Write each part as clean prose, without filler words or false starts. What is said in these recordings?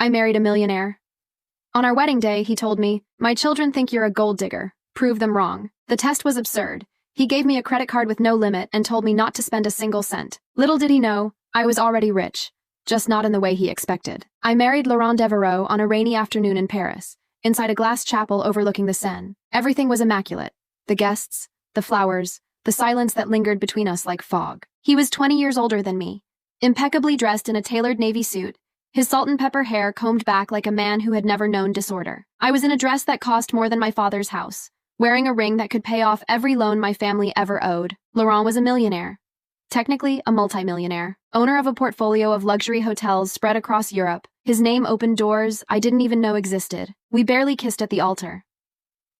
I married a millionaire. On our wedding day, he told me, "My children think you're a gold digger. Prove them wrong." The test was absurd. He gave me a credit card with no limit and told me not to spend a single cent. Little did he know, I was already rich, just not in the way he expected. I married Laurent Devereaux on a rainy afternoon in Paris, inside a glass chapel overlooking the Seine. Everything was immaculate. The guests, the flowers, the silence that lingered between us like fog. He was 20 years older than me, impeccably dressed in a tailored navy suit, his salt and pepper hair combed back like a man who had never known disorder. I was in a dress that cost more than my father's house, wearing a ring that could pay off every loan my family ever owed. Laurent was a millionaire. Technically, a multimillionaire, owner of a portfolio of luxury hotels spread across Europe. His name opened doors I didn't even know existed. We barely kissed at the altar.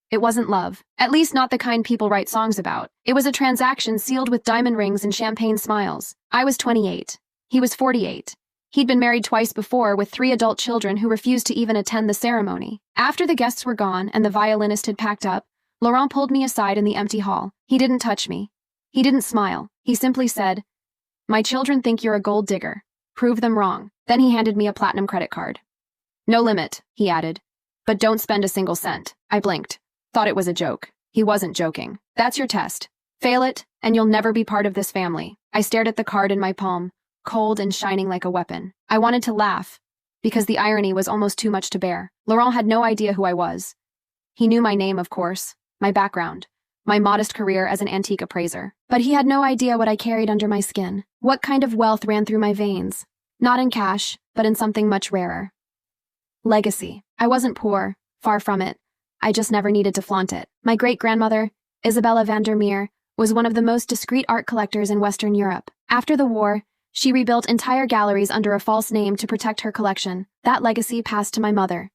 It wasn't love, at least not the kind people write songs about. It was a transaction sealed with diamond rings and champagne smiles. I was 28. He was 48. He'd been married twice before with 3 adult children who refused to even attend the ceremony. After the guests were gone and the violinist had packed up, Laurent pulled me aside in the empty hall. He didn't touch me. He didn't smile. He simply said, "My children think you're a gold digger. Prove them wrong." Then he handed me a platinum credit card. "No limit," he added. "But don't spend a single cent." I blinked. Thought it was a joke. He wasn't joking. "That's your test. Fail it, and you'll never be part of this family." I stared at the card in my palm, cold and shining like a weapon. I wanted to laugh, because the irony was almost too much to bear. Laurent had no idea who I was. He knew my name, of course, my background, my modest career as an antique appraiser. But he had no idea what I carried under my skin, what kind of wealth ran through my veins. Not in cash, but in something much rarer. Legacy. I wasn't poor, far from it. I just never needed to flaunt it. My great-grandmother, Isabella van der Meer, was one of the most discreet art collectors in Western Europe. After the war, she rebuilt entire galleries under a false name to protect her collection. That legacy passed to my mother.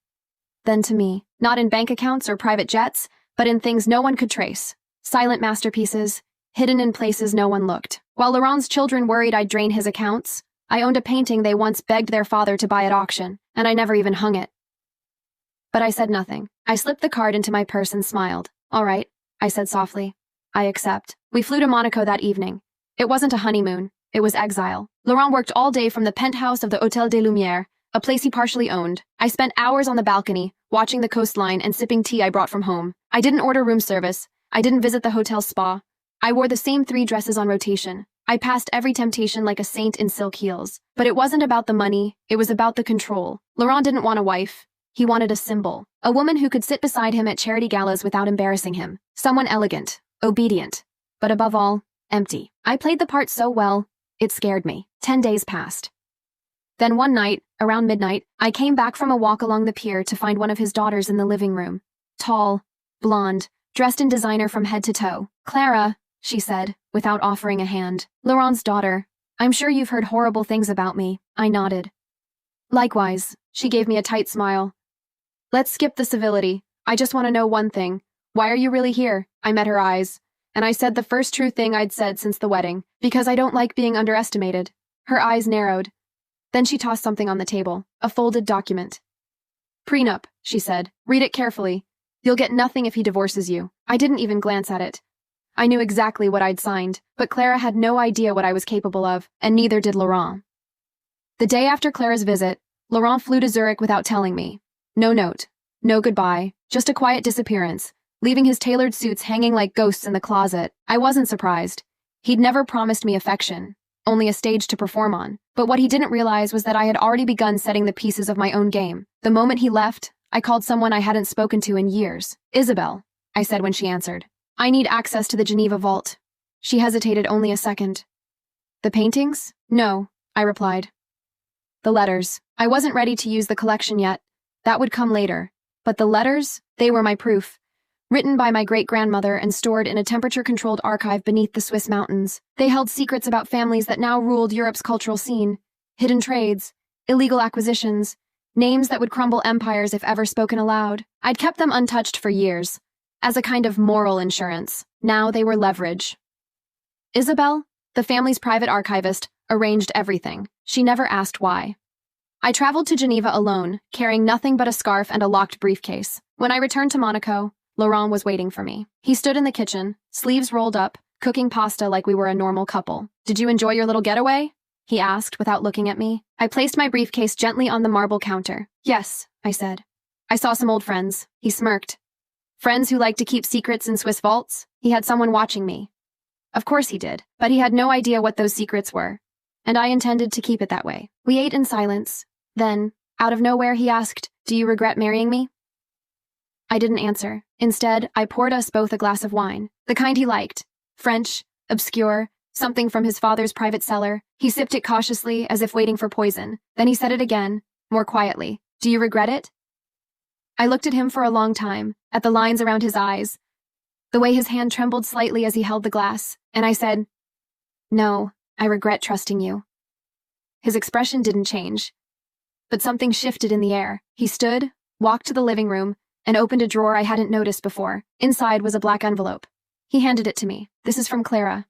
Then to me. Not in bank accounts or private jets, but in things no one could trace. Silent masterpieces, hidden in places no one looked. While Laurent's children worried I'd drain his accounts, I owned a painting they once begged their father to buy at auction, and I never even hung it. But I said nothing. I slipped the card into my purse and smiled. "All right," I said softly. "I accept." We flew to Monaco that evening. It wasn't a honeymoon. It was exile. Laurent worked all day from the penthouse of the Hôtel des Lumières, a place he partially owned. I spent hours on the balcony, watching the coastline and sipping tea I brought from home. I didn't order room service. I didn't visit the hotel spa. I wore the same 3 dresses on rotation. I passed every temptation like a saint in silk heels. But it wasn't about the money, it was about the control. Laurent didn't want a wife. He wanted a symbol. A woman who could sit beside him at charity galas without embarrassing him. Someone elegant, obedient, but above all, empty. I played the part so well, it scared me. 10 days passed. Then one night, around midnight, I came back from a walk along the pier to find one of his daughters in the living room. Tall, blonde, dressed in designer from head to toe. "Clara," she said, without offering a hand. "Laurent's daughter. I'm sure you've heard horrible things about me." I nodded. "Likewise." She gave me a tight smile. "Let's skip the civility. I just want to know one thing. Why are you really here?" I met her eyes, and I said the first true thing I'd said since the wedding, because I don't like being underestimated. Her eyes narrowed. Then she tossed something on the table, a folded document. "Prenup," she said. "Read it carefully. You'll get nothing if he divorces you." I didn't even glance at it. I knew exactly what I'd signed, but Clara had no idea what I was capable of, and neither did Laurent. The day after Clara's visit, Laurent flew to Zurich without telling me. No note, no goodbye, just a quiet disappearance, leaving his tailored suits hanging like ghosts in the closet. I wasn't surprised. He'd never promised me affection, only a stage to perform on. But what he didn't realize was that I had already begun setting the pieces of my own game. The moment he left, I called someone I hadn't spoken to in years. "Isabel," I said when she answered. "I need access to the Geneva vault." She hesitated only a second. "The paintings?" "No," I replied. "The letters. I wasn't ready to use the collection yet. That would come later. But the letters, they were my proof. Written by my great-grandmother and stored in a temperature-controlled archive beneath the Swiss mountains. They held secrets about families that now ruled Europe's cultural scene. Hidden trades, illegal acquisitions, names that would crumble empires if ever spoken aloud. I'd kept them untouched for years, as a kind of moral insurance. Now they were leverage. Isabel, the family's private archivist, arranged everything. She never asked why. I traveled to Geneva alone, carrying nothing but a scarf and a locked briefcase. When I returned to Monaco, Laurent was waiting for me. He stood in the kitchen, sleeves rolled up, cooking pasta like we were a normal couple. "Did you enjoy your little getaway?" he asked without looking at me. I placed my briefcase gently on the marble counter. Yes, I said. I saw some old friends. He smirked. Friends who like to keep secrets in Swiss vaults? He had someone watching me. Of course he did, but he had no idea what those secrets were. And I intended to keep it that way. We ate in silence. Then, out of nowhere, he asked, "Do you regret marrying me?" I didn't answer. Instead, I poured us both a glass of wine, the kind he liked. French, obscure, something from his father's private cellar. He sipped it cautiously, as if waiting for poison. Then he said it again, more quietly. "Do you regret it?" I looked at him for a long time, at the lines around his eyes, the way his hand trembled slightly as he held the glass, and I said, "No, I regret trusting you." His expression didn't change, but something shifted in the air. He stood, walked to the living room, and opened a drawer I hadn't noticed before. Inside was a black envelope. He handed it to me. "This is from Clara."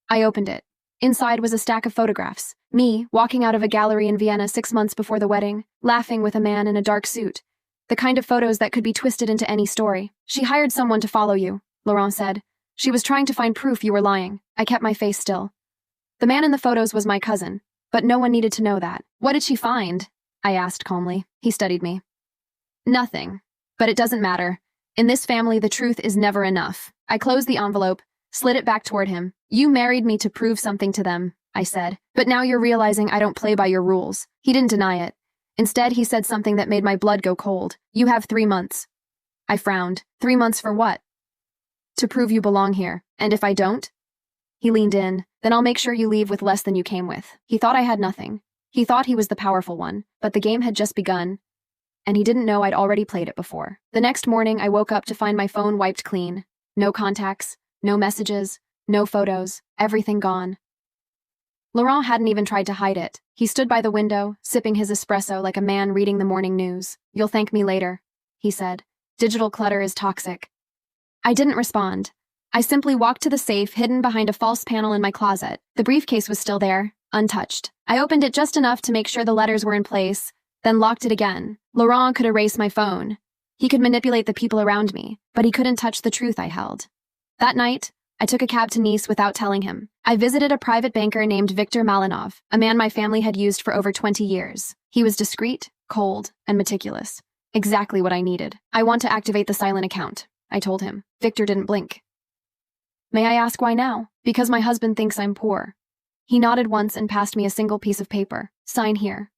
I opened it. Inside was a stack of photographs. Me, walking out of a gallery in Vienna 6 months before the wedding, laughing with a man in a dark suit. The kind of photos that could be twisted into any story. "She hired someone to follow you," Laurent said. "She was trying to find proof you were lying." I kept my face still. The man in the photos was my cousin, but no one needed to know that. "What did she find?" I asked calmly. He studied me. "Nothing. But it doesn't matter. In this family, the truth is never enough." I closed the envelope, slid it back toward him. "You married me to prove something to them," I said. "But now you're realizing I don't play by your rules." He didn't deny it. Instead, he said something that made my blood go cold. "You have 3 months." I frowned. 3 months for what? "To prove you belong here. And if I don't?" He leaned in. "Then I'll make sure you leave with less than you came with." He thought I had nothing. He thought he was the powerful one, but the game had just begun, and he didn't know I'd already played it before. The next morning, I woke up to find my phone wiped clean. No contacts, no messages, no photos, everything gone. Laurent hadn't even tried to hide it. He stood by the window, sipping his espresso like a man reading the morning news. "You'll thank me later," he said. "Digital clutter is toxic." I didn't respond. I simply walked to the safe hidden behind a false panel in my closet. The briefcase was still there, untouched. I opened it just enough to make sure the letters were in place, then locked it again. Laurent could erase my phone. He could manipulate the people around me, but he couldn't touch the truth I held. That night, I took a cab to Nice without telling him. I visited a private banker named Victor Malinov, a man my family had used for over 20 years. He was discreet, cold, and meticulous. Exactly what I needed. "I want to activate the silent account," I told him. Victor didn't blink. "May I ask why now?" "Because my husband thinks I'm poor." He nodded once and passed me a single piece of paper. "Sign here."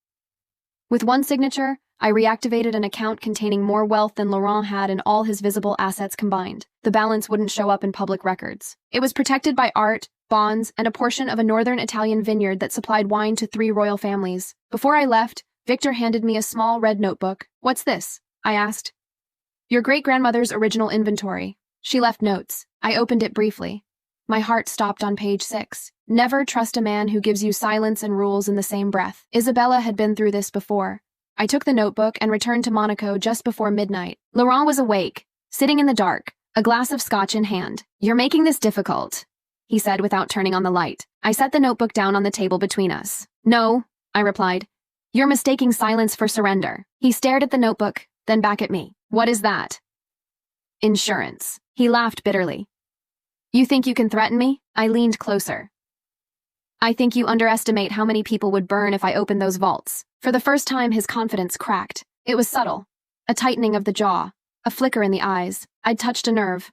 With one signature, I reactivated an account containing more wealth than Laurent had in all his visible assets combined. The balance wouldn't show up in public records. It was protected by art, bonds, and a portion of a northern Italian vineyard that supplied wine to 3 royal families. Before I left, Victor handed me a small red notebook. "What's this?" I asked. "Your great-grandmother's original inventory." She left notes. I opened it briefly. My heart stopped on page 6. "Never trust a man who gives you silence and rules in the same breath." Isabella had been through this before. I took the notebook and returned to Monaco just before midnight. Laurent was awake, sitting in the dark, a glass of scotch in hand. "You're making this difficult," he said without turning on the light. I set the notebook down on the table between us. "No," I replied. "You're mistaking silence for surrender." He stared at the notebook, then back at me. "What is that?" "Insurance." He laughed bitterly. "You think you can threaten me?" I leaned closer. "I think you underestimate how many people would burn if I opened those vaults." For the first time, his confidence cracked. It was subtle. A tightening of the jaw, a flicker in the eyes. I'd touched a nerve.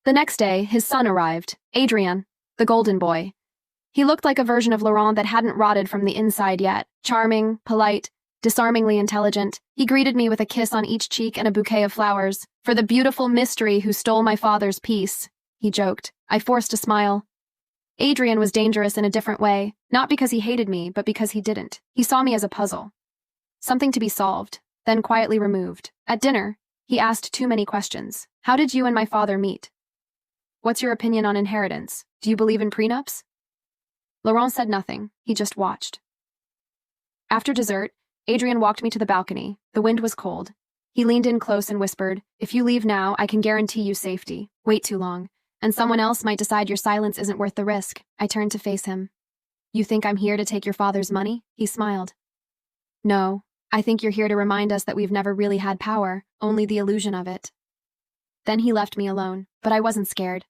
The next day, his son arrived, Adrien, the golden boy. He looked like a version of Laurent that hadn't rotted from the inside yet. Charming, polite, disarmingly intelligent. He greeted me with a kiss on each cheek and a bouquet of flowers. "For the beautiful mystery who stole my father's peace," he joked. I forced a smile. Adrien was dangerous in a different way, not because he hated me, but because he didn't. He saw me as a puzzle. Something to be solved, then quietly removed. At dinner, he asked too many questions. "How did you and my father meet? What's your opinion on inheritance? Do you believe in prenups?" Laurent said nothing. He just watched. After dessert, Adrien walked me to the balcony. The wind was cold. He leaned in close and whispered, "If you leave now, I can guarantee you safety. Wait too long, and someone else might decide your silence isn't worth the risk." I turned to face him. "You think I'm here to take your father's money?" He smiled. "No, I think you're here to remind us that we've never really had power, only the illusion of it." Then he left me alone, but I wasn't scared.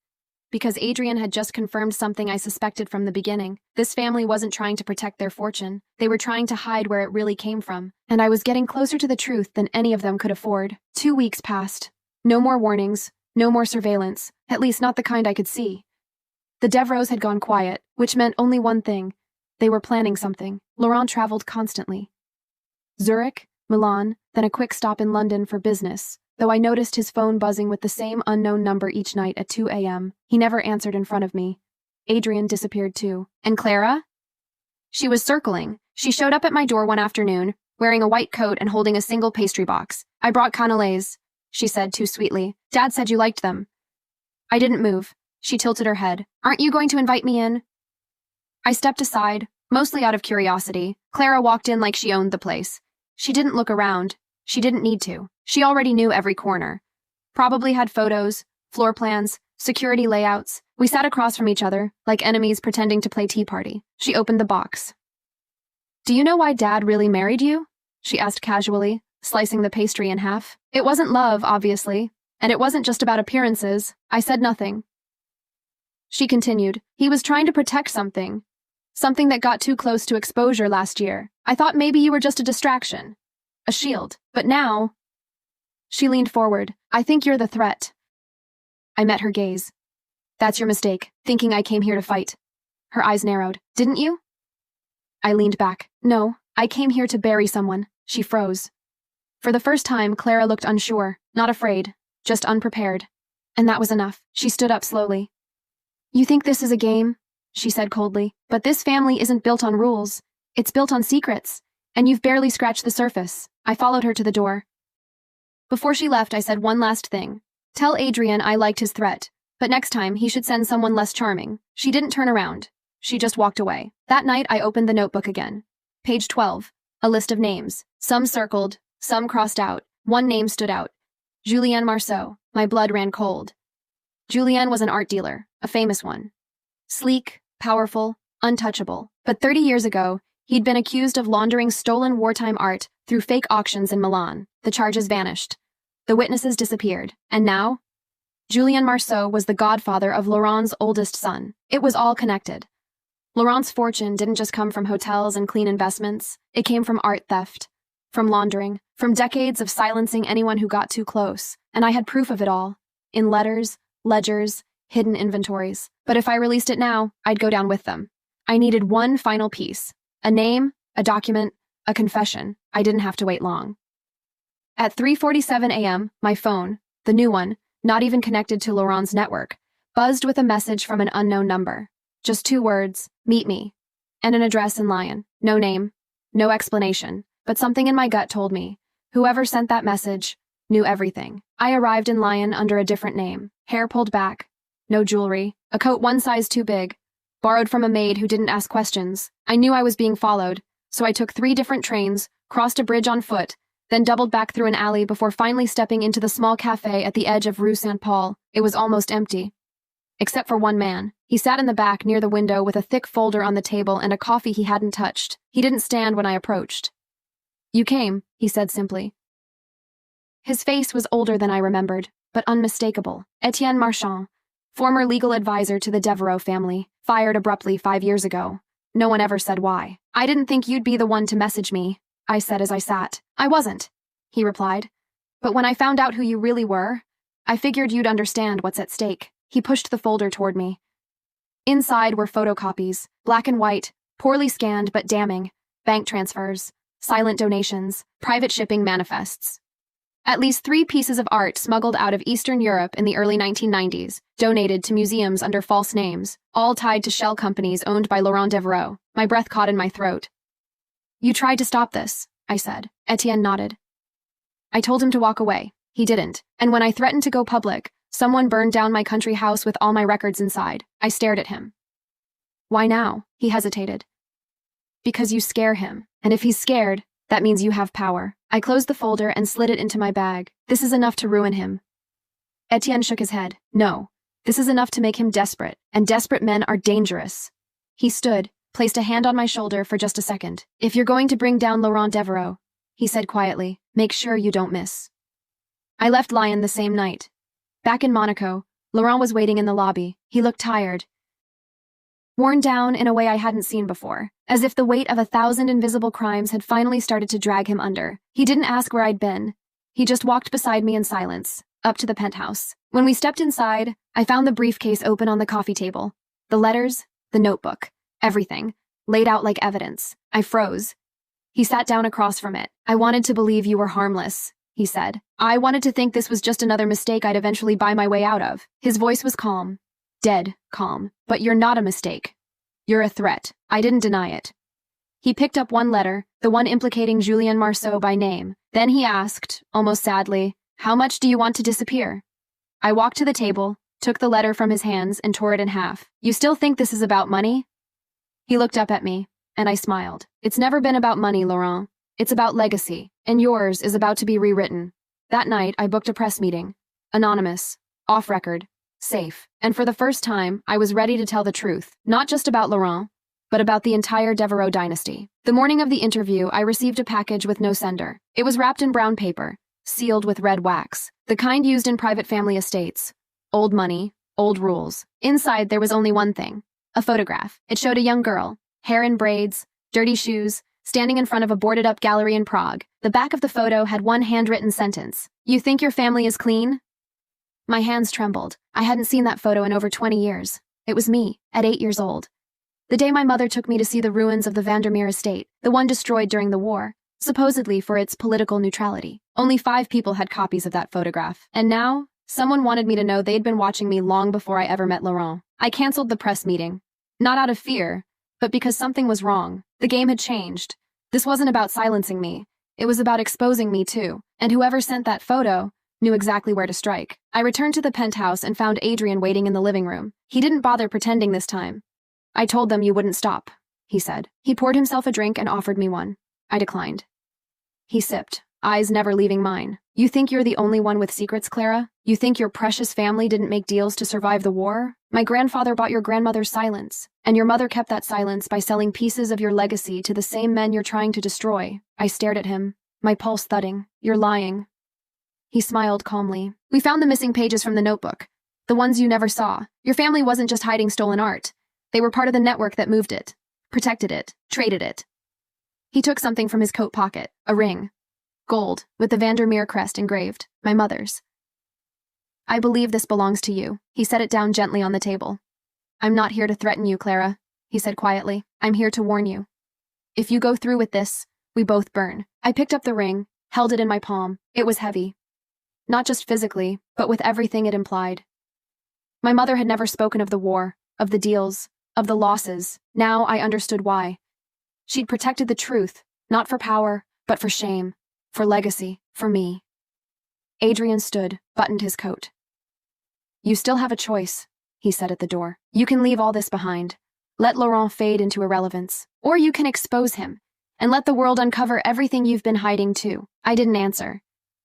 because Adrian had just confirmed something I suspected from the beginning. This family wasn't trying to protect their fortune. They were trying to hide where it really came from, and I was getting closer to the truth than any of them could afford. 2 weeks passed. No more warnings, no more surveillance, at least not the kind I could see. The Devros had gone quiet, which meant only one thing. They were planning something. Laurent traveled constantly. Zurich, Milan, then a quick stop in London for business, though I noticed his phone buzzing with the same unknown number each night at 2 a.m. He never answered in front of me. Adrian disappeared too. And Clara? She was circling. She showed up at my door one afternoon, wearing a white coat and holding a single pastry box. "I brought cannelés," she said too sweetly. "Dad said you liked them." I didn't move. She tilted her head. "Aren't you going to invite me in?" I stepped aside, mostly out of curiosity. Clara walked in like she owned the place. She didn't look around. She didn't need to. She already knew every corner. Probably had photos, floor plans, security layouts. We sat across from each other, like enemies pretending to play tea party. She opened the box. "Do you know why Dad really married you?" she asked casually, slicing the pastry in half. "It wasn't love, obviously, and it wasn't just about appearances." I said nothing. She continued. "He was trying to protect something. Something that got too close to exposure last year. I thought maybe you were just a distraction. A shield. But now..." She leaned forward. "I think you're the threat." I met her gaze. "That's your mistake, thinking I came here to fight." Her eyes narrowed. "Didn't you?" I leaned back. "No, I came here to bury someone." She froze. For the first time, Clara looked unsure, not afraid, just unprepared. And that was enough. She stood up slowly. "You think this is a game?" she said coldly. "But this family isn't built on rules. It's built on secrets. And you've barely scratched the surface." I followed her to the door. Before she left, I said one last thing. "Tell Adrian I liked his threat, but next time he should send someone less charming." She didn't turn around. She just walked away. That night, I opened the notebook again. Page 12. A list of names. Some circled, some crossed out. One name stood out. Julien Marceau. My blood ran cold. Julien was an art dealer, a famous one. Sleek, powerful, untouchable. But 30 years ago, he'd been accused of laundering stolen wartime art through fake auctions in Milan. The charges vanished. The witnesses disappeared. And now? Julien Marceau was the godfather of Laurent's oldest son. It was all connected. Laurent's fortune didn't just come from hotels and clean investments. It came from art theft, from laundering, from decades of silencing anyone who got too close. And I had proof of it all. In letters, ledgers, hidden inventories. But if I released it now, I'd go down with them. I needed one final piece. A name, a document, a confession. I didn't have to wait long. At 3:47 a.m., my phone, the new one, not even connected to Laurent's network, buzzed with a message from an unknown number. Just 2 words, "Meet me," and an address in Lyon. No name, no explanation, but something in my gut told me, whoever sent that message knew everything. I arrived in Lyon under a different name, hair pulled back, no jewelry, a coat 1 size too big, borrowed from a maid who didn't ask questions. I knew I was being followed, so I took 3 different trains, crossed a bridge on foot, then doubled back through an alley before finally stepping into the small cafe at the edge of Rue Saint-Paul. It was almost empty. Except for one man. He sat in the back near the window with a thick folder on the table and a coffee he hadn't touched. He didn't stand when I approached. "You came," he said simply. His face was older than I remembered, but unmistakable. Etienne Marchand, former legal advisor to the Devo family, fired abruptly 5 years ago. No one ever said why. "I didn't think you'd be the one to message me," I said as I sat. "I wasn't," he replied. "But when I found out who you really were, I figured you'd understand what's at stake." He pushed the folder toward me. Inside were photocopies, black and white, poorly scanned but damning, bank transfers, silent donations, private shipping manifests. At least 3 pieces of art smuggled out of Eastern Europe in the early 1990s, donated to museums under false names, all tied to shell companies owned by Laurent Devo. My breath caught in my throat. "You tried to stop this," I said. Etienne nodded. "I told him to walk away. He didn't. And when I threatened to go public, someone burned down my country house with all my records inside." I stared at him. "Why now?" He hesitated. "Because you scare him. And if he's scared, that means you have power." I closed the folder and slid it into my bag. "This is enough to ruin him." Etienne shook his head. "No. This is enough to make him desperate, and desperate men are dangerous." He stood, placed a hand on my shoulder for just a second. "If you're going to bring down Laurent Devo," he said quietly, "make sure you don't miss." I left Lyon the same night. Back in Monaco, Laurent was waiting in the lobby. He looked tired, worn down in a way I hadn't seen before, as if the weight of 1,000 invisible crimes had finally started to drag him under. He didn't ask where I'd been. He just walked beside me in silence, up to the penthouse. When we stepped inside, I found the briefcase open on the coffee table. The letters, the notebook, everything, laid out like evidence. I froze. He sat down across from it. "I wanted to believe you were harmless," he said. "I wanted to think this was just another mistake I'd eventually buy my way out of." His voice was calm, dead calm. "But you're not a mistake. You're a threat." I didn't deny it. He picked up one letter, the one implicating Julien Marceau by name. Then he asked, almost sadly, "How much do you want to disappear?" I walked to the table, took the letter from his hands, and tore it in half. "You still think this is about money?" He looked up at me, and I smiled. "It's never been about money, Laurent. It's about legacy, and yours is about to be rewritten." That night, I booked a press meeting. Anonymous, off record, safe. And for the first time, I was ready to tell the truth, not just about Laurent, but about the entire Devo dynasty. The morning of the interview, I received a package with no sender. It was wrapped in brown paper, sealed with red wax, the kind used in private family estates. Old money, old rules. Inside, there was only one thing, a photograph. It showed a young girl, hair in braids, dirty shoes, standing in front of a boarded-up gallery in Prague. The back of the photo had one handwritten sentence. "You think your family is clean?" My hands trembled. I hadn't seen that photo in over 20 years. It was me, at 8 years old. The day my mother took me to see the ruins of the Vandermeer estate, the one destroyed during the war, supposedly for its political neutrality. Only 5 people had copies of that photograph. And now, someone wanted me to know they'd been watching me long before I ever met Laurent. I canceled the press meeting. Not out of fear, but because something was wrong. The game had changed. This wasn't about silencing me. It was about exposing me too. And whoever sent that photo knew exactly where to strike. I returned to the penthouse and found Adrien waiting in the living room. He didn't bother pretending this time. "I told them you wouldn't stop," he said. He poured himself a drink and offered me one. I declined. He sipped, eyes never leaving mine. "You think you're the only one with secrets, Clara? You think your precious family didn't make deals to survive the war? My grandfather bought your grandmother's silence, and your mother kept that silence by selling pieces of your legacy to the same men you're trying to destroy." I stared at him, my pulse thudding. "You're lying." He smiled calmly. "We found the missing pages from the notebook, the ones you never saw. Your family wasn't just hiding stolen art. They were part of the network that moved it, protected it, traded it." He took something from his coat pocket, a ring. Gold, with the Vandermeer crest engraved, my mother's. "I believe this belongs to you." He set it down gently on the table. "I'm not here to threaten you, Clara," he said quietly. "I'm here to warn you. If you go through with this, we both burn." I picked up the ring, held it in my palm. It was heavy. Not just physically, but with everything it implied. My mother had never spoken of the war, of the deals, of the losses. Now I understood why. She'd protected the truth, not for power, but for shame, for legacy, for me. Adrien stood, buttoned his coat. "You still have a choice," he said at the door. "You can leave all this behind. Let Laurent fade into irrelevance. Or you can expose him, and let the world uncover everything you've been hiding too." I didn't answer,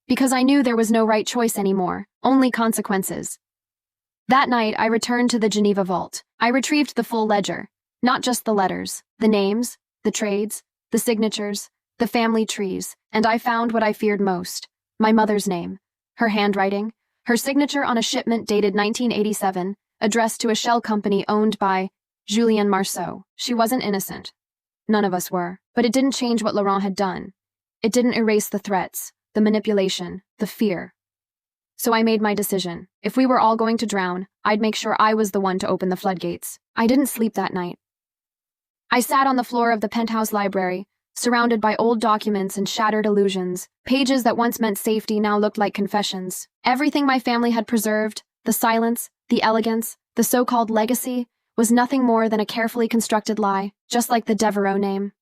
because I knew there was no right choice anymore, only consequences. That night, I returned to the Geneva vault. I retrieved the full ledger, not just the letters, the names, the trades, the signatures, the family trees, and I found what I feared most, my mother's name, her handwriting, her signature on a shipment dated 1987, addressed to a shell company owned by Julien Marceau. She wasn't innocent. None of us were. But it didn't change what Laurent had done. It didn't erase the threats, the manipulation, the fear. So I made my decision. If we were all going to drown, I'd make sure I was the one to open the floodgates. I didn't sleep that night. I sat on the floor of the penthouse library, surrounded by old documents and shattered illusions. Pages that once meant safety now looked like confessions. Everything my family had preserved, the silence, the elegance, the so-called legacy, was nothing more than a carefully constructed lie, just like the Devo name.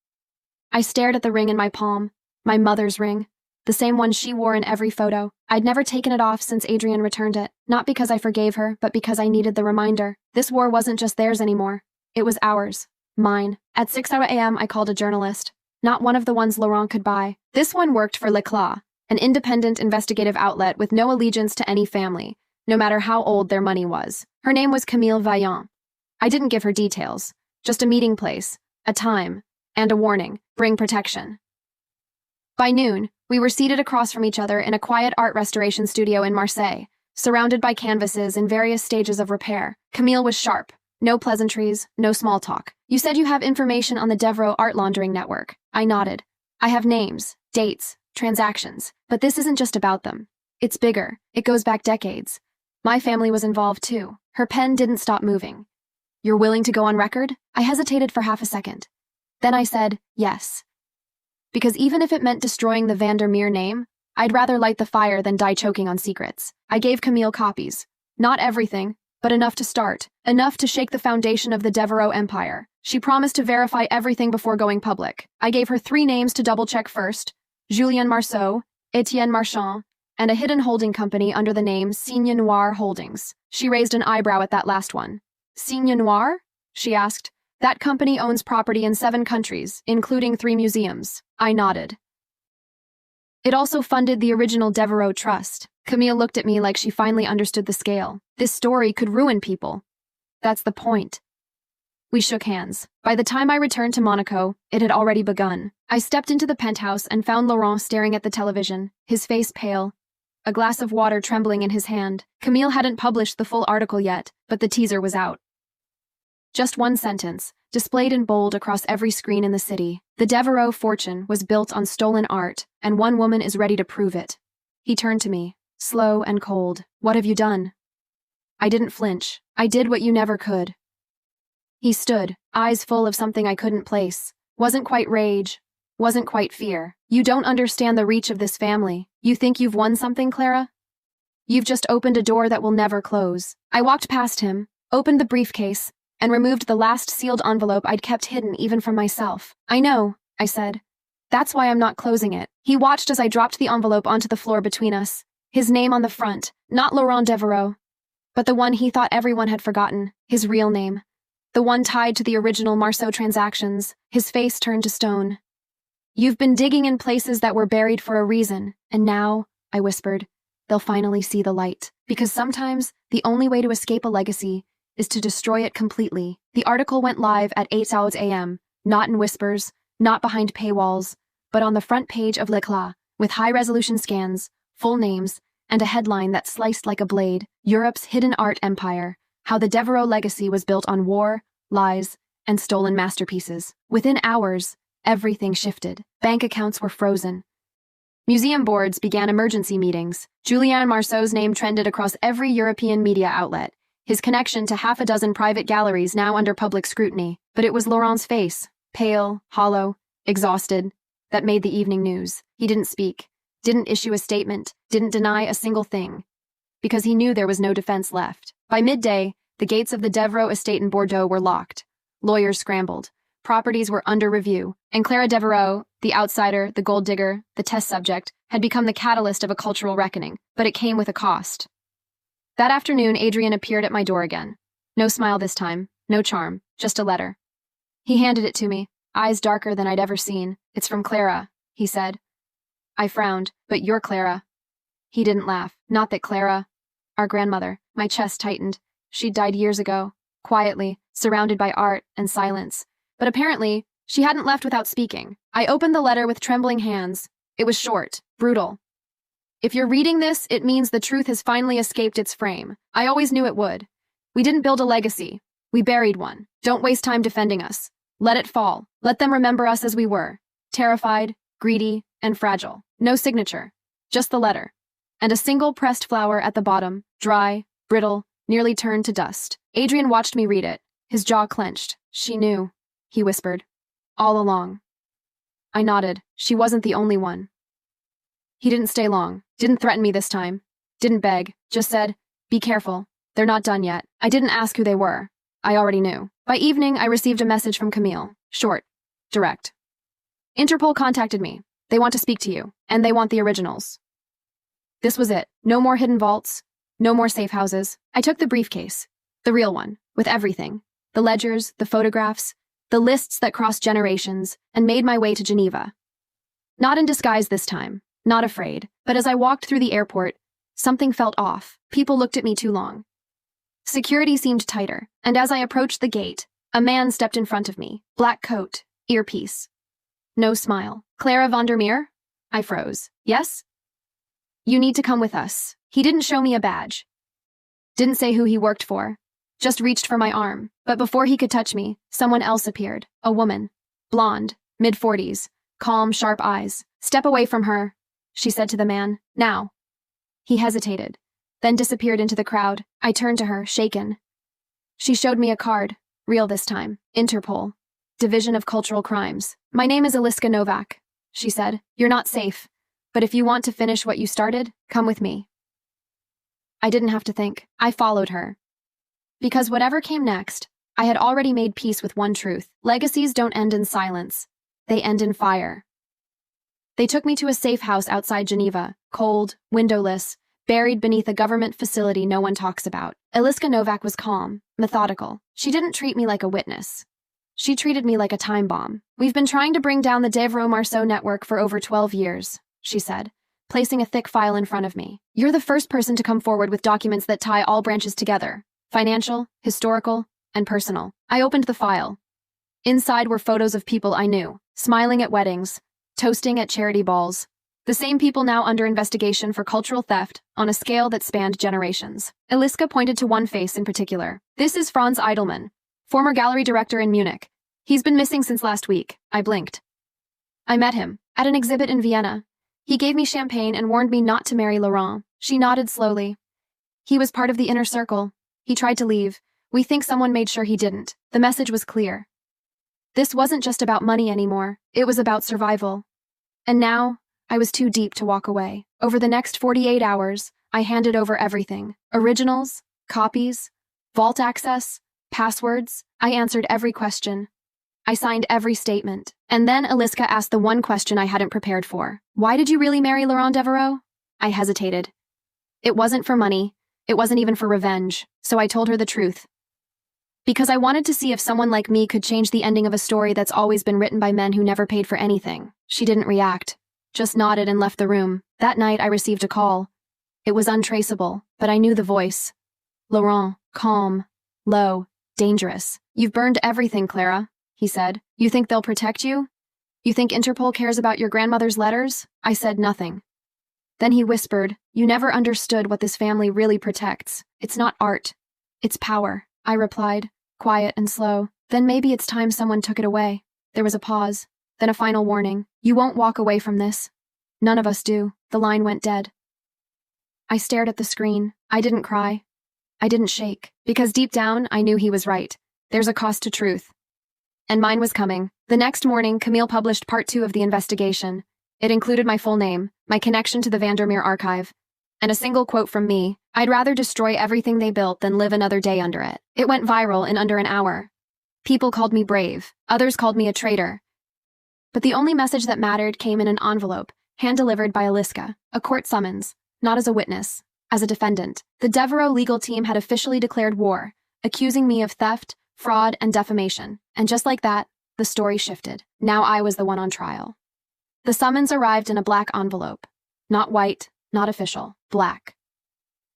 I stared at the ring in my palm, my mother's ring, the same one she wore in every photo. I'd never taken it off since Adrien returned it, not because I forgave her, but because I needed the reminder. This war wasn't just theirs anymore. It was ours. Mine. At 6 a.m. I called a journalist. Not one of the ones Laurent could buy. This one worked for Clara, an independent investigative outlet with no allegiance to any family, no matter how old their money was. Her name was Camille Vaillant. I didn't give her details, just a meeting place, a time, and a warning: bring protection. By noon, we were seated across from each other in a quiet art restoration studio in Marseille, surrounded by canvases in various stages of repair. Camille was sharp. No pleasantries, no small talk. You said you have information on the Devo art laundering network. I nodded. I have names, dates, transactions, but this isn't just about them. It's bigger. It goes back decades. My family was involved too. Her pen didn't stop moving. You're willing to go on record? I hesitated for half a second. Then I said, yes. Because even if it meant destroying the Vandermeer name, I'd rather light the fire than die choking on secrets. I gave Camille copies. Not everything, but enough to start. Enough to shake the foundation of the Devo empire. She promised to verify everything before going public. I gave her 3 names to double-check first: Julien Marceau, Etienne Marchand, and a hidden holding company under the name Signe Noire Holdings. She raised an eyebrow at that last one. Signe Noire? She asked. That company owns property in 7 countries, including 3 museums. I nodded. It also funded the original Devo Trust. Camille looked at me like she finally understood the scale. This story could ruin people. That's the point. We shook hands. By the time I returned to Monaco, it had already begun. I stepped into the penthouse and found Laurent staring at the television, his face pale, a glass of water trembling in his hand. Camille hadn't published the full article yet, but the teaser was out. Just one sentence, displayed in bold across every screen in the city. The Devo fortune was built on stolen art, and one woman is ready to prove it. He turned to me, slow and cold. What have you done? I didn't flinch. I did what you never could. He stood, eyes full of something I couldn't place. Wasn't quite rage, wasn't quite fear. You don't understand the reach of this family. You think you've won something, Clara? You've just opened a door that will never close. I walked past him, opened the briefcase, and removed the last sealed envelope I'd kept hidden even from myself. I know, I said. That's why I'm not closing it. He watched as I dropped the envelope onto the floor between us. His name on the front, not Laurent Devo, but the one he thought everyone had forgotten, his real name. The one tied to the original Marceau transactions. His face turned to stone. You've been digging in places that were buried for a reason, and now, I whispered, they'll finally see the light. Because sometimes, the only way to escape a legacy is to destroy it completely. The article went live at 8 a.m., not in whispers, not behind paywalls, but on the front page of L'Éclat, with high-resolution scans, full names, and a headline that sliced like a blade: Europe's hidden art empire, how the Devo legacy was built on war, lies, and stolen masterpieces. Within hours, everything shifted. Bank accounts were frozen. Museum boards began emergency meetings. Julien Marceau's name trended across every European media outlet, his connection to half a dozen private galleries now under public scrutiny. But it was Laurent's face, pale, hollow, exhausted, that made the evening news. He didn't speak, didn't issue a statement, didn't deny a single thing, because he knew there was no defense left. By midday, the gates of the Devo estate in Bordeaux were locked. Lawyers scrambled. Properties were under review, and Clara Devo, the outsider, the gold digger, the test subject, had become the catalyst of a cultural reckoning, but it came with a cost. That afternoon, Adrien appeared at my door again. No smile this time, no charm, just a letter. He handed it to me, eyes darker than I'd ever seen. It's from Clara, he said. I frowned. But you're Clara. He didn't laugh. Not that Clara. Our grandmother. My chest tightened. She'd died years ago, quietly, surrounded by art and silence. But apparently, she hadn't left without speaking. I opened the letter with trembling hands. It was short, brutal. If you're reading this, it means the truth has finally escaped its frame. I always knew it would. We didn't build a legacy. We buried one. Don't waste time defending us. Let it fall. Let them remember us as we were. Terrified, greedy, and fragile. No signature. Just the letter. And a single pressed flower at the bottom, dry, brittle, nearly turned to dust. Adrien watched me read it. His jaw clenched. She knew, he whispered. All along. I nodded. She wasn't the only one. He didn't stay long. Didn't threaten me this time. Didn't beg. Just said, be careful. They're not done yet. I didn't ask who they were. I already knew. By evening, I received a message from Camille. Short. Direct. Interpol contacted me. They want to speak to you. And they want the originals. This was it. No more hidden vaults. No more safe houses. I took the briefcase. The real one. With everything. The ledgers, the photographs, the lists that crossed generations, and made my way to Geneva. Not in disguise this time. Not afraid. But as I walked through the airport, something felt off. People looked at me too long. Security seemed tighter, and as I approached the gate, a man stepped in front of me. Black coat, earpiece. No smile. Clara Vandermeer? I froze. Yes? You need to come with us. He didn't show me a badge. Didn't say who he worked for. Just reached for my arm. But before he could touch me, someone else appeared. A woman. Blonde. Mid-40s. Calm, sharp eyes. Step away from her, she said to the man. Now. He hesitated, then disappeared into the crowd. I turned to her, shaken. She showed me a card. Real this time. Interpol. Division of Cultural Crimes. My name is Eliska Novak, she said. You're not safe. But if you want to finish what you started, come with me. I didn't have to think. I followed her. Because whatever came next, I had already made peace with one truth. Legacies don't end in silence. They end in fire. They took me to a safe house outside Geneva, cold, windowless, buried beneath a government facility no one talks about. Eliska Novak was calm, methodical. She didn't treat me like a witness. She treated me like a time bomb. We've been trying to bring down the Devo Marceau network for over 12 years, she said, placing a thick file in front of me. You're the first person to come forward with documents that tie all branches together. Financial, historical, and personal. I opened the file. Inside were photos of people I knew, smiling at weddings, toasting at charity balls. The same people now under investigation for cultural theft on a scale that spanned generations. Eliska pointed to one face in particular. This is Franz Eidelmann, former gallery director in Munich. He's been missing since last week. I blinked. I met him at an exhibit in Vienna. He gave me champagne and warned me not to marry Laurent. She nodded slowly. He was part of the inner circle. He tried to leave. We think someone made sure he didn't. The message was clear. This wasn't just about money anymore. It was about survival. And now, I was too deep to walk away. Over the next 48 hours, I handed over everything. Originals, copies, vault access, passwords. I answered every question. I signed every statement. And then Eliska asked the one question I hadn't prepared for. Why did you really marry Laurent Devereaux? I hesitated. It wasn't for money. It wasn't even for revenge. So I told her the truth. Because I wanted to see if someone like me could change the ending of a story that's always been written by men who never paid for anything. She didn't react, just nodded and left the room. That night I received a call. It was untraceable, but I knew the voice. Laurent, calm, low, dangerous. You've burned everything, Clara, he said. You think they'll protect you? You think Interpol cares about your grandmother's letters? I said nothing. Then he whispered, you never understood what this family really protects. It's not art. It's power. I replied, quiet and slow. Then maybe it's time someone took it away. There was a pause, then a final warning. You won't walk away from this. None of us do. The line went dead. I stared at the screen. I didn't cry. I didn't shake. Because deep down, I knew he was right. There's a cost to truth. And mine was coming. The next morning, Camille published part 2 of the investigation. It included my full name, my connection to the Vandermeer archive, and a single quote from me. I'd rather destroy everything they built than live another day under it. It went viral in under an hour. People called me brave. Others called me a traitor. But the only message that mattered came in an envelope, hand-delivered by Eliska, a court summons, not as a witness, as a defendant. The Devereaux legal team had officially declared war, accusing me of theft, fraud, and defamation. And just like that, the story shifted. Now I was the one on trial. The summons arrived in a black envelope. Not white, not official, black.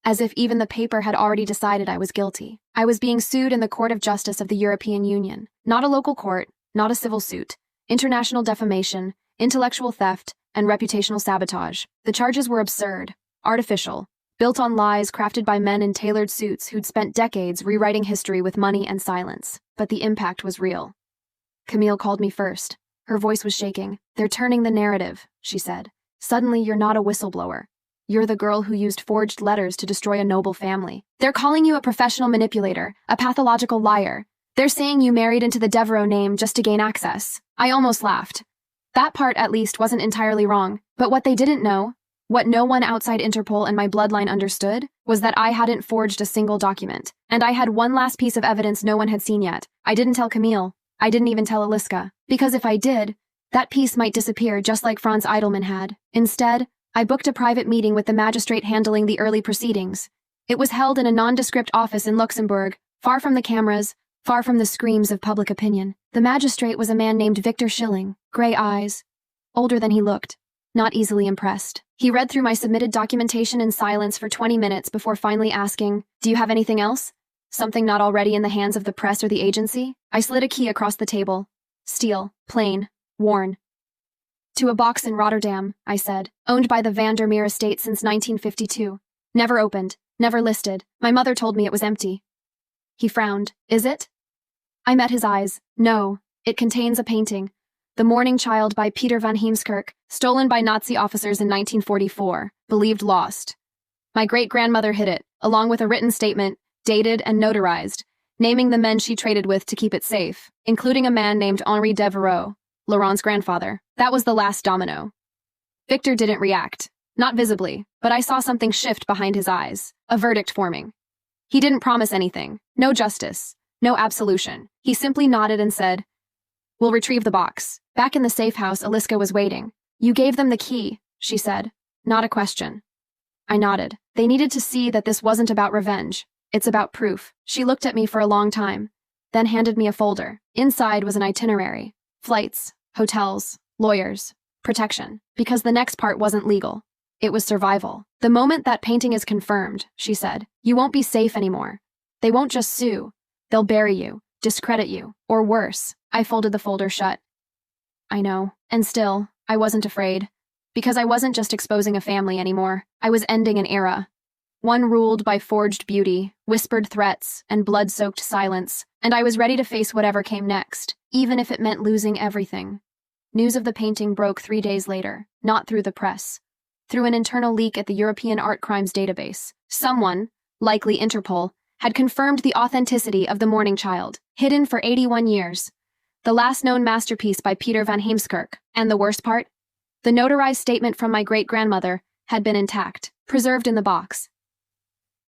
As if even the paper had already decided I was guilty. I was being sued in the Court of Justice of the European Union. Not a local court, not a civil suit. International defamation, intellectual theft, and reputational sabotage. The charges were absurd, artificial, built on lies crafted by men in tailored suits who'd spent decades rewriting history with money and silence. But the impact was real. Camille called me first. Her voice was shaking. They're turning the narrative, she said. Suddenly you're not a whistleblower. You're the girl who used forged letters to destroy a noble family. They're calling you a professional manipulator, a pathological liar. They're saying you married into the Devereaux name just to gain access. I almost laughed. That part, at least, wasn't entirely wrong. But what they didn't know, what no one outside Interpol and my bloodline understood, was that I hadn't forged a single document. And I had one last piece of evidence no one had seen yet. I didn't tell Camille. I didn't even tell Eliska. Because if I did, that piece might disappear just like Franz Eidelmann had. Instead, I booked a private meeting with the magistrate handling the early proceedings. It was held in a nondescript office in Luxembourg, far from the cameras, far from the screams of public opinion. The magistrate was a man named Victor Schilling, gray eyes, older than he looked, not easily impressed. He read through my submitted documentation in silence for 20 minutes before finally asking, "Do you have anything else? Something not already in the hands of the press or the agency?" I slid a key across the table. Steel, plain, worn. "To a box in Rotterdam," I said, "owned by the Vandermeer estate since 1952. Never opened, Never listed. My mother told me it was empty. He frowned. Is it? I met his eyes. No, it contains a painting. The Morning Child by Peter van Heemskerk, stolen by Nazi officers in 1944, believed lost. My great-grandmother hid it, along with a written statement, dated and notarized, naming the men she traded with to keep it safe, including a man named Henri Devo, Laurent's grandfather. That was the last domino. Victor didn't react. Not visibly, but I saw something shift behind his eyes, a verdict forming. He didn't promise anything. No justice. No absolution. He simply nodded and said, "We'll retrieve the box." Back in the safe house, Aliska was waiting. "You gave them the key," she said. Not a question. I nodded. They needed to see that this wasn't about revenge. It's about proof. She looked at me for a long time, then handed me a folder. Inside was an itinerary. Flights, hotels, lawyers, protection. Because the next part wasn't legal. It was survival. "The moment that painting is confirmed," she said, "you won't be safe anymore. They won't just sue. They'll bury you, discredit you, or worse." I folded the folder shut. I know. And still, I wasn't afraid. Because I wasn't just exposing a family anymore. I was ending an era. One ruled by forged beauty, whispered threats, and blood-soaked silence, and I was ready to face whatever came next, even if it meant losing everything. News of the painting broke 3 days later, not through the press. Through an internal leak at the European Art Crimes database. Someone, likely Interpol, had confirmed the authenticity of The Morning Child, hidden for 81 years. The last known masterpiece by Peter van Heemskerk, and the worst part? The notarized statement from my great-grandmother had been intact, preserved in the box.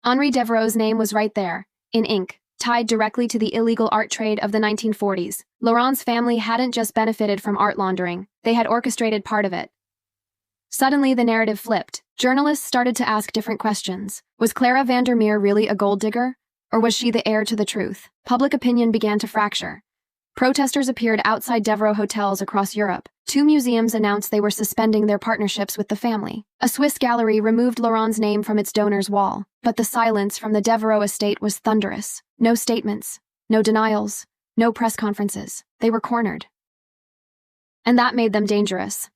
Henri Devereux's name was right there, in ink, tied directly to the illegal art trade of the 1940s. Laurent's family hadn't just benefited from art laundering, they had orchestrated part of it. Suddenly, the narrative flipped. Journalists started to ask different questions. Was Clara Vandermeer really a gold digger? Or was she the heir to the truth? Public opinion began to fracture. Protesters appeared outside Devereux hotels across Europe. 2 museums announced they were suspending their partnerships with the family. A Swiss gallery removed Laurent's name from its donor's wall. But the silence from the Devereux estate was thunderous. No statements, no denials, no press conferences. They were cornered. And that made them dangerous.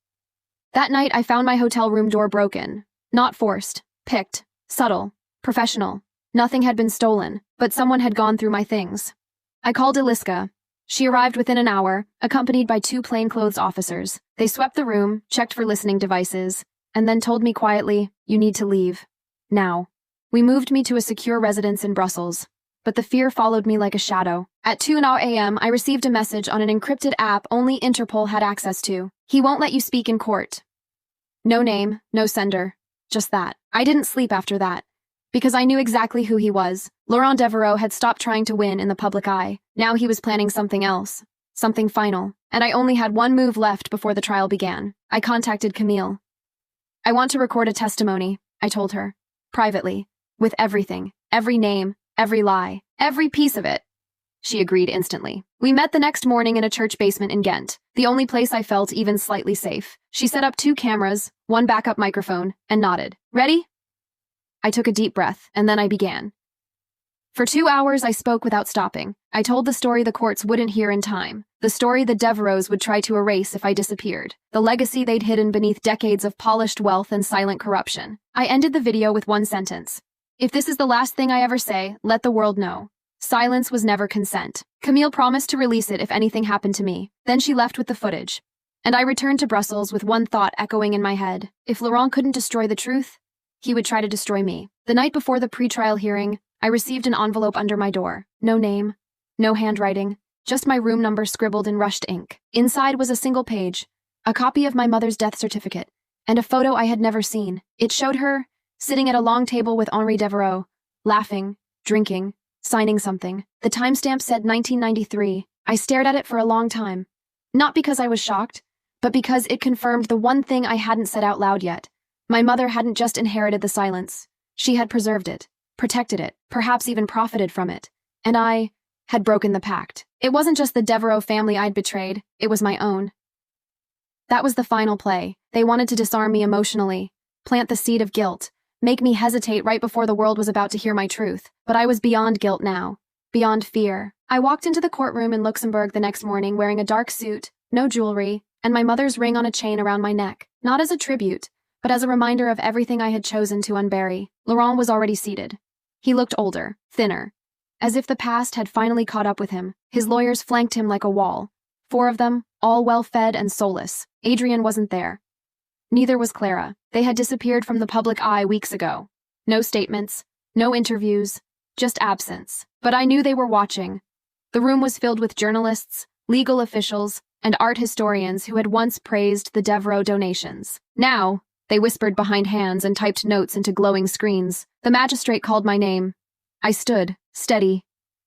That night, I found my hotel room door broken. Not forced, picked, subtle, professional. Nothing had been stolen, but someone had gone through my things. I called Aliska. She arrived within an hour, accompanied by 2 plainclothes officers. They swept the room, checked for listening devices, and then told me quietly, "You need to leave. Now." We moved me to a secure residence in Brussels. But the fear followed me like a shadow. At 2 a.m., I received a message on an encrypted app only Interpol had access to. "He won't let you speak in court." No name, no sender. Just that. I didn't sleep after that. Because I knew exactly who he was. Laurent Devereux had stopped trying to win in the public eye. Now he was planning something else. Something final. And I only had one move left before the trial began. I contacted Camille. "I want to record a testimony," I told her. Privately. With everything. Every name. Every lie. Every piece of it. She agreed instantly. We met the next morning in a church basement in Ghent, the only place I felt even slightly safe. She set up 2 cameras, 1 backup microphone, and nodded. "Ready?" I took a deep breath, and then I began. For 2 hours, I spoke without stopping. I told the story the courts wouldn't hear in time. The story the Devereux would try to erase if I disappeared. The legacy they'd hidden beneath decades of polished wealth and silent corruption. I ended the video with 1 sentence. "If this is the last thing I ever say, let the world know. Silence was never consent." Camille promised to release it if anything happened to me. Then she left with the footage. And I returned to Brussels with one thought echoing in my head. If Laurent couldn't destroy the truth, he would try to destroy me. The night before the pre-trial hearing, I received an envelope under my door. No name, no handwriting, just my room number scribbled in rushed ink. Inside was a single page, a copy of my mother's death certificate, and a photo I had never seen. It showed her, sitting at a long table with Henri Devereux, laughing, drinking, signing something. The timestamp said 1993. I stared at it for a long time. Not because I was shocked, but because it confirmed the one thing I hadn't said out loud yet. My mother hadn't just inherited the silence. She had preserved it, protected it, perhaps even profited from it. And I had broken the pact. It wasn't just the Devereux family I'd betrayed, it was my own. That was the final play. They wanted to disarm me emotionally, plant the seed of guilt, make me hesitate right before the world was about to hear my truth. But I was beyond guilt now, beyond fear. I walked into the courtroom in Luxembourg the next morning wearing a dark suit, no jewelry, and my mother's ring on a chain around my neck, not as a tribute, but as a reminder of everything I had chosen to unbury. Laurent was already seated. He looked older, thinner, as if the past had finally caught up with him. His lawyers flanked him like a wall. 4 of them, all well-fed and soulless. Adrian wasn't there. Neither was Clara. They had disappeared from the public eye weeks ago. No statements, no interviews, just absence. But I knew they were watching. The room was filled with journalists, legal officials, and art historians who had once praised the Devo donations. Now, they whispered behind hands and typed notes into glowing screens. The magistrate called my name. I stood, steady,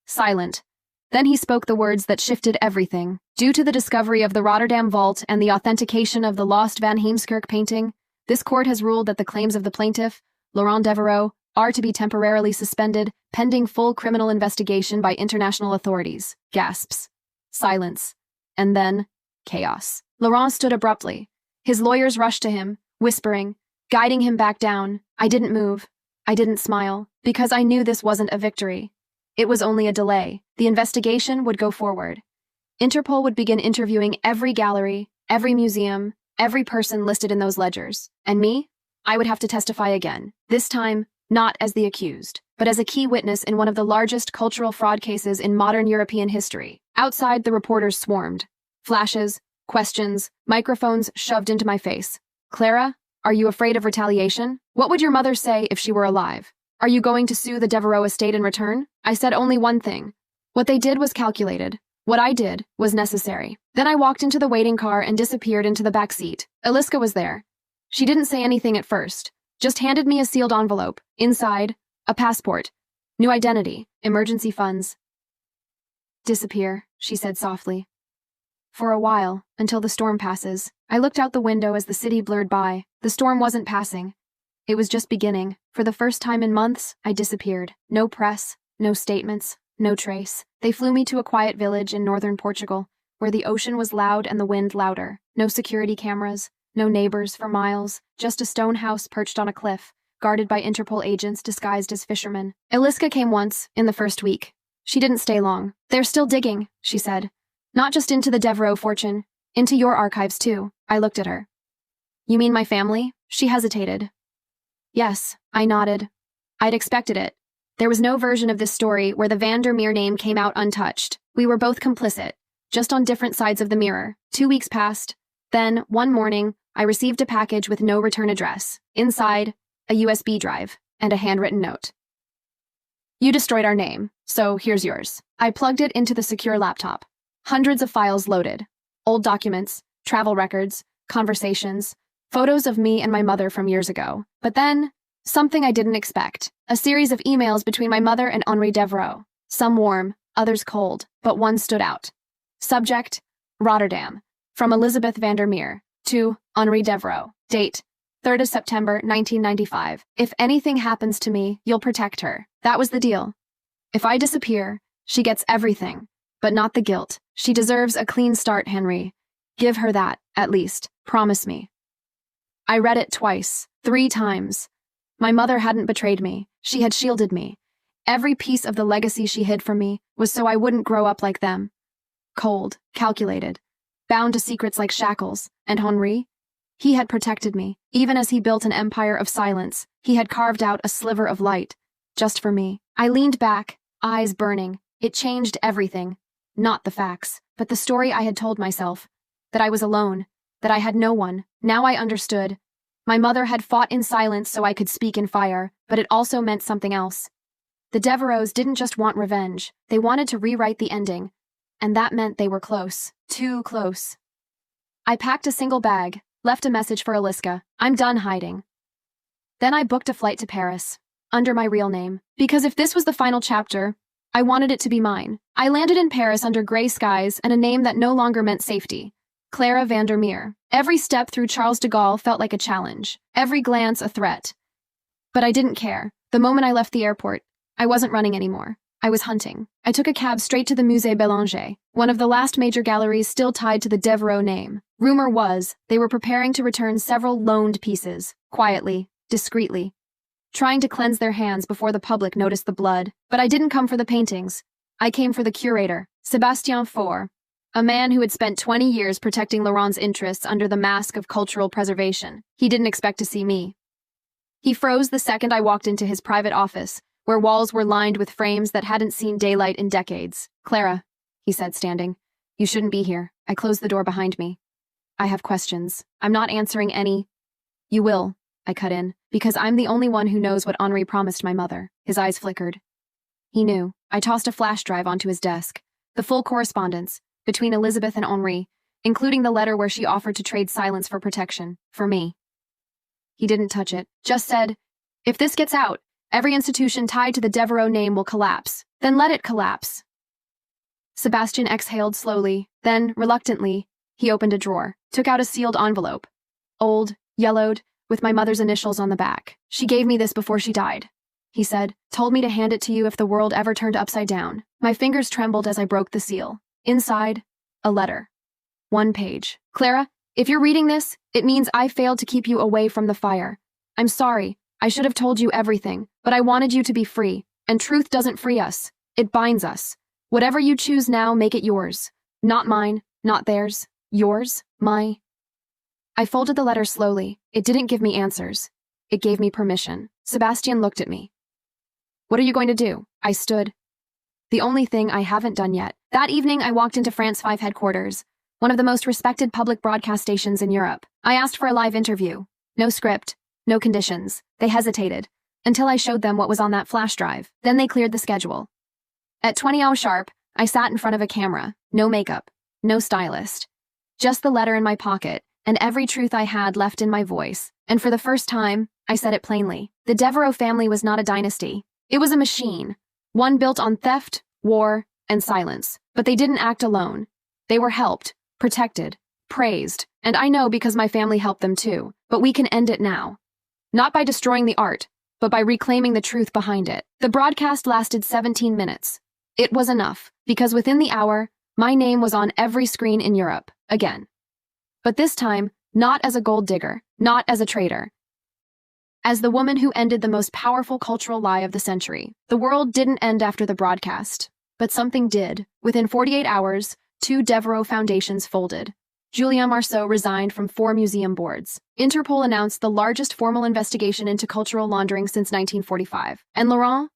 silent. Then he spoke the words that shifted everything. Due to the discovery of the Rotterdam vault and the authentication of the lost Van Heemskerk painting, this court has ruled that the claims of the plaintiff, Laurent Devereaux, are to be temporarily suspended, pending full criminal investigation by international authorities. Gasps. Silence. And then, chaos. Laurent stood abruptly. His lawyers rushed to him, whispering, guiding him back down. I didn't move. I didn't smile, because I knew this wasn't a victory. It was only a delay. The investigation would go forward. Interpol would begin interviewing every gallery, every museum, every person listed in those ledgers. And me? I would have to testify again. This time, not as the accused, but as a key witness in one of the largest cultural fraud cases in modern European history. Outside, the reporters swarmed. Flashes, questions, microphones shoved into my face. Clara, are you afraid of retaliation? What would your mother say if she were alive? Are you going to sue the Devereaux estate in return? I said only one thing. What they did was calculated. What I did was necessary. Then I walked into the waiting car and disappeared into the back seat. Eliska was there. She didn't say anything at first, just handed me a sealed envelope. Inside, a passport, new identity, emergency funds. Disappear, she said softly. For a while, until the storm passes. I looked out the window as the city blurred by. The storm wasn't passing. It was just beginning. For the first time in months, I disappeared. No press, no statements, no trace. They flew me to a quiet village in northern Portugal, where the ocean was loud and the wind louder. No security cameras, no neighbors for miles, just a stone house perched on a cliff, guarded by Interpol agents disguised as fishermen. Eliska came once, in the first week. She didn't stay long. They're still digging, she said. Not just into the Devereaux fortune, into your archives too. I looked at her. You mean my family? She hesitated. Yes, I nodded. I'd expected it. There was no version of this story where the Van der Meer name came out untouched. We were both complicit, just on different sides of the mirror. 2 weeks passed. Then, one morning, I received a package with no return address. Inside, a USB drive and a handwritten note. You destroyed our name, so here's yours. I plugged it into the secure laptop. Hundreds of files loaded. Old documents, travel records, conversations, photos of me and my mother from years ago. But then, something I didn't expect. A series of emails between my mother and Henri Devereaux. Some warm, others cold, but one stood out. Subject, Rotterdam. From Elizabeth van der Meer to Henri Devereaux. Date, 3rd of September, 1995. If anything happens to me, you'll protect her. That was the deal. If I disappear, she gets everything, but not the guilt. She deserves a clean start, Henry. Give her that, at least. Promise me. I read it twice, 3 times. My mother hadn't betrayed me. She had shielded me. Every piece of the legacy she hid from me was so I wouldn't grow up like them. Cold, calculated, bound to secrets like shackles. And Henri? He had protected me. Even as he built an empire of silence, he had carved out a sliver of light, just for me. I leaned back, eyes burning. It changed everything. Not the facts, but the story I had told myself. That I was alone. That I had no one. Now I understood. My mother had fought in silence so I could speak in fire, but it also meant something else. The Devereaux didn't just want revenge. They wanted to rewrite the ending. And that meant they were close. Too close. I packed a single bag, left a message for Eliska. I'm done hiding. Then I booked a flight to Paris, under my real name. Because if this was the final chapter, I wanted it to be mine. I landed in Paris under gray skies and a name that no longer meant safety. Clara van der Meer. Every step through Charles de Gaulle felt like a challenge. Every glance a threat. But I didn't care. The moment I left the airport, I wasn't running anymore. I was hunting. I took a cab straight to the Musée Bélanger, one of the last major galleries still tied to the Devereaux name. Rumor was they were preparing to return several loaned pieces, quietly, discreetly, trying to cleanse their hands before the public noticed the blood. But I didn't come for the paintings. I came for the curator, Sébastien Faure, a man who had spent 20 years protecting Laurent's interests under the mask of cultural preservation. He didn't expect to see me. He froze the second I walked into his private office, where walls were lined with frames that hadn't seen daylight in decades. "Clara," he said, standing. "You shouldn't be here." I closed the door behind me. "I have questions. I'm not answering any." "You will," I cut in, "because I'm the only one who knows what Henri promised my mother." His eyes flickered. He knew. I tossed a flash drive onto his desk. The full correspondence between Elizabeth and Henri, including the letter where she offered to trade silence for protection, for me. He didn't touch it, just said, "If this gets out, every institution tied to the Devo name will collapse. Then let it collapse." Sebastian exhaled slowly, then, reluctantly, he opened a drawer, took out a sealed envelope. Old, yellowed, with my mother's initials on the back. "She gave me this before she died," he said, "told me to hand it to you if the world ever turned upside down." My fingers trembled as I broke the seal. Inside, a letter. 1 page. "Clara, if you're reading this, it means I failed to keep you away from the fire. I'm sorry. I should have told you everything, but I wanted you to be free, and truth doesn't free us. It binds us. Whatever you choose now, make it yours. Not mine, not theirs. Yours, my." I folded the letter slowly. It didn't give me answers. It gave me permission. Sebastian looked at me. "What are you going to do?" I stood. "The only thing I haven't done yet." That evening, I walked into France 5 headquarters, one of the most respected public broadcast stations in Europe. I asked for a live interview. No script, no conditions. They hesitated, until I showed them what was on that flash drive. Then they cleared the schedule. At 20 sharp, I sat in front of a camera. No makeup, no stylist. Just the letter in my pocket, and every truth I had left in my voice. And for the first time, I said it plainly. The Devo family was not a dynasty. It was a machine. One built on theft, war, and silence. But they didn't act alone. They were helped, protected, praised, and I know because my family helped them too. But we can end it now. Not by destroying the art, but by reclaiming the truth behind it. The broadcast lasted 17 minutes. It was enough, because within the hour, my name was on every screen in Europe, again. But this time, not as a gold digger, not as a traitor. As the woman who ended the most powerful cultural lie of the century. The world didn't end after the broadcast, but something did. Within 48 hours, 2 Devo foundations folded. Julien Marceau resigned from 4 museum boards. Interpol announced the largest formal investigation into cultural laundering since 1945. And Laurent?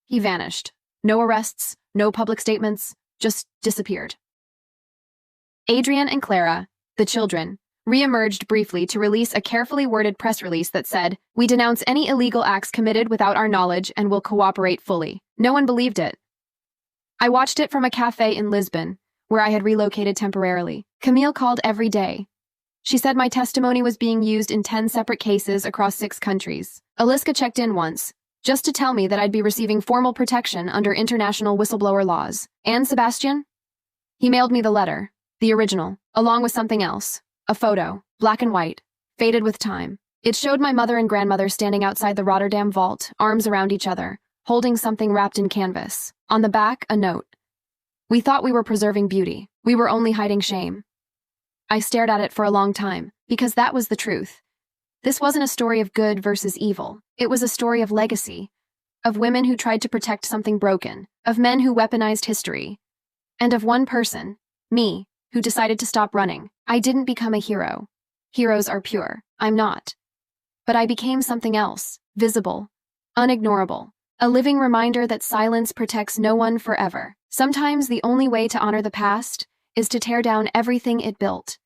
He vanished. No arrests, no public statements, just disappeared. Adrian and Clara, the children, re-emerged briefly to release a carefully worded press release that said, "We denounce any illegal acts committed without our knowledge and will cooperate fully." No one believed it. I watched it from a cafe in Lisbon, where I had relocated temporarily. Camille called every day. She said my testimony was being used in 10 separate cases across 6 countries. Aliska checked in once, just to tell me that I'd be receiving formal protection under international whistleblower laws. And Sebastian? He mailed me the letter, the original, along with something else. A photo, black and white, faded with time. It showed my mother and grandmother standing outside the Rotterdam vault, arms around each other, holding something wrapped in canvas. On the back, a note. "We thought we were preserving beauty. We were only hiding shame." I stared at it for a long time, because that was the truth. This wasn't a story of good versus evil. It was a story of legacy, of women who tried to protect something broken, of men who weaponized history, and of one person, me, who decided to stop running. I didn't become a hero. Heroes are pure. I'm not. But I became something else, visible, unignorable, a living reminder that silence protects no one forever. Sometimes the only way to honor the past is to tear down everything it built.